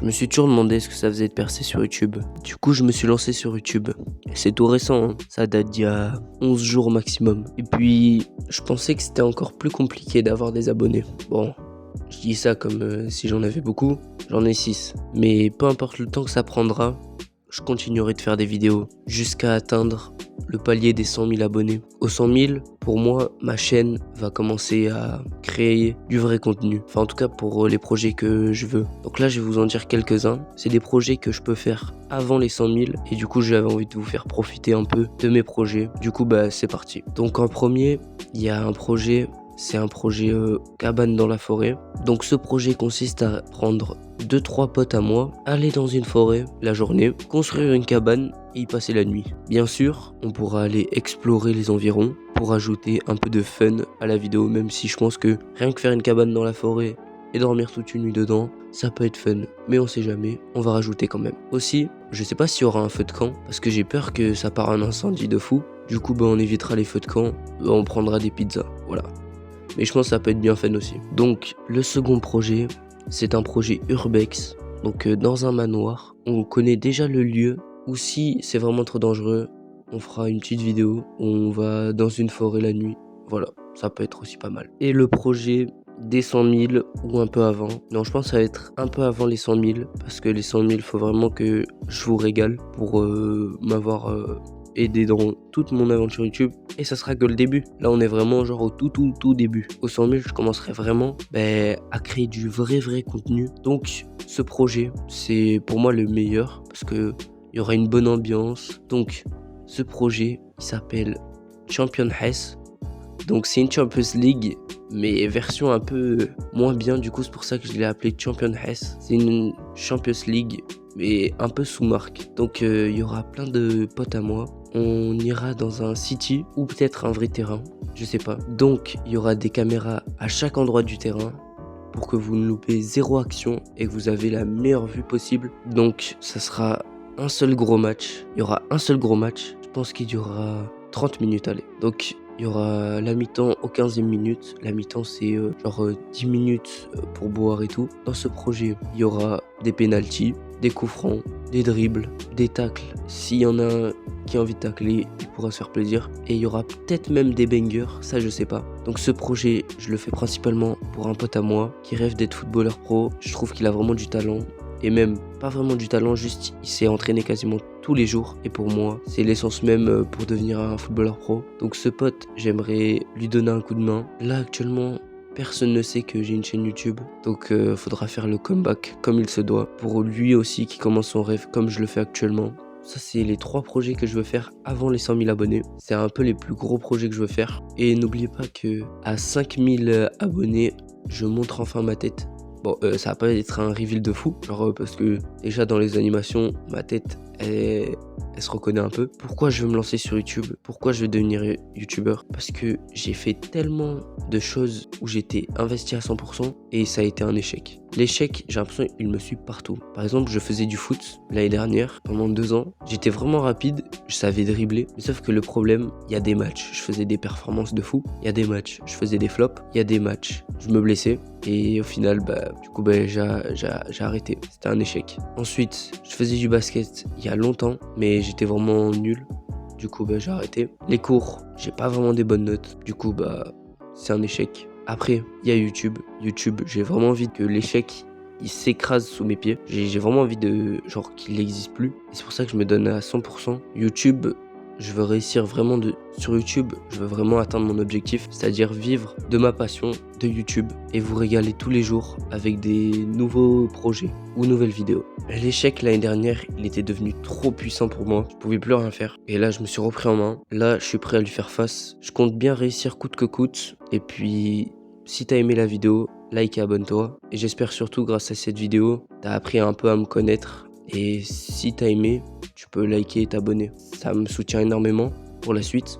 Je me suis toujours demandé ce que ça faisait de percer sur YouTube. Du coup, je me suis lancé sur YouTube. Et c'est tout récent, hein. Ça date d'il y a 11 jours maximum. Et puis, je pensais que c'était encore plus compliqué d'avoir des abonnés. Bon, je dis ça comme si j'en avais beaucoup. J'en ai 6. Mais peu importe le temps que ça prendra, je continuerai de faire des vidéos jusqu'à atteindre le palier des 100 000 abonnés. Aux 100 000, pour moi, ma chaîne va commencer à créer du vrai contenu. Enfin, en tout cas, pour les projets que je veux. Donc là, je vais vous en dire quelques-uns. C'est des projets que je peux faire avant les 100 000. Et du coup, j'avais envie de vous faire profiter un peu de mes projets. Du coup, c'est parti. Donc en premier, il y a un projet... C'est un projet cabane dans la forêt. Donc ce projet consiste à prendre 2-3 potes à moi, aller dans une forêt la journée, construire une cabane et y passer la nuit. Bien sûr, on pourra aller explorer les environs pour ajouter un peu de fun à la vidéo, même si je pense que rien que faire une cabane dans la forêt et dormir toute une nuit dedans, ça peut être fun, mais on sait jamais, on va rajouter quand même. Aussi, je sais pas s'il y aura un feu de camp, parce que j'ai peur que ça part un incendie de fou. Du coup, on évitera les feux de camp, on prendra des pizzas, voilà. Mais je pense que ça peut être bien fun aussi. Donc le second projet, c'est un projet urbex. Donc dans un manoir, on connaît déjà le lieu. Ou si c'est vraiment trop dangereux, on fera une petite vidéo où on va dans une forêt la nuit. Voilà, ça peut être aussi pas mal. Et le projet des 100 000 ou un peu avant. Non, je pense que ça va être un peu avant les 100 000. Parce que les 100 000, faut vraiment que je vous régale pour m'avoir... aider dans toute mon aventure YouTube, et ça sera que le début. Là on est vraiment genre au tout début. Au 100 000 je commencerai vraiment à créer du vrai contenu. Donc ce projet c'est pour moi le meilleur parce que il y aura une bonne ambiance. Donc ce projet il s'appelle Champion Hess. Donc c'est une Champions League mais version un peu moins bien, du coup c'est pour ça que je l'ai appelé Champion Hess. C'est une Champions League mais un peu sous marque. Donc il y aura plein de potes à moi. On ira dans un city ou peut-être un vrai terrain, je sais pas. Donc il y aura des caméras à chaque endroit du terrain pour que vous ne loupez zéro action et que vous avez la meilleure vue possible. Donc ça sera un seul gros match. Il y aura un seul gros match. Je pense qu'il durera 30 minutes, allez. Donc il y aura la mi-temps au 15e minute. La mi-temps c'est 10 minutes pour boire et tout. Dans ce projet, il y aura des pénaltys, des coups francs, des dribbles, des tacles. S'il y en a un qui a envie de tacler, il pourra se faire plaisir. Et il y aura peut-être même des bangers, ça je sais pas. Donc ce projet, je le fais principalement pour un pote à moi qui rêve d'être footballeur pro. Je trouve qu'il a vraiment du talent. Et même pas vraiment du talent, juste il s'est entraîné quasiment tous les jours. Et pour moi, c'est l'essence même pour devenir un footballeur pro. Donc ce pote, j'aimerais lui donner un coup de main. Là actuellement, personne ne sait que j'ai une chaîne YouTube, donc faudra faire le comeback comme il se doit. Pour lui aussi qui commence son rêve comme je le fais actuellement. Ça c'est les 3 projets que je veux faire avant les 100 000 abonnés. C'est un peu les plus gros projets que je veux faire. Et n'oubliez pas que à 5 000 abonnés, je montre enfin ma tête. Bon, ça va pas être un reveal de fou, genre parce que déjà dans les animations, ma tête, elle se reconnaît un peu. Pourquoi je veux me lancer sur YouTube? Pourquoi je veux devenir youtubeur? Parce que j'ai fait tellement de choses où j'étais investi à 100% et ça a été un échec. L'échec, j'ai l'impression qu'il me suit partout. Par exemple, je faisais du foot l'année dernière, pendant 2 ans. J'étais vraiment rapide, je savais dribbler. Mais sauf que le problème, il y a des matchs, je faisais des performances de fou. Il y a des matchs, je faisais des flops. Il y a des matchs, je me blessais. Et au final, j'ai arrêté. C'était un échec. Ensuite, je faisais du basket il y a longtemps, mais j'étais vraiment nul. Du coup, j'ai arrêté. Les cours, j'ai pas vraiment des bonnes notes. Du coup, c'est un échec. Après, il y a YouTube. YouTube, j'ai vraiment envie que l'échec, il s'écrase sous mes pieds. J'ai vraiment envie qu'il n'existe plus. Et c'est pour ça que je me donne à 100%. YouTube, je veux réussir vraiment sur YouTube, je veux vraiment atteindre mon objectif, c'est-à-dire vivre de ma passion de YouTube et vous régaler tous les jours avec des nouveaux projets ou nouvelles vidéos. L'échec l'année dernière, il était devenu trop puissant pour moi, je pouvais plus rien faire. Et là, je me suis repris en main. Là, je suis prêt à lui faire face. Je compte bien réussir coûte que coûte. Et puis, si t'as aimé la vidéo, like et abonne-toi. Et j'espère surtout, grâce à cette vidéo, t'as appris un peu à me connaître. Et si t'as aimé, tu peux liker et t'abonner. Ça me soutient énormément pour la suite.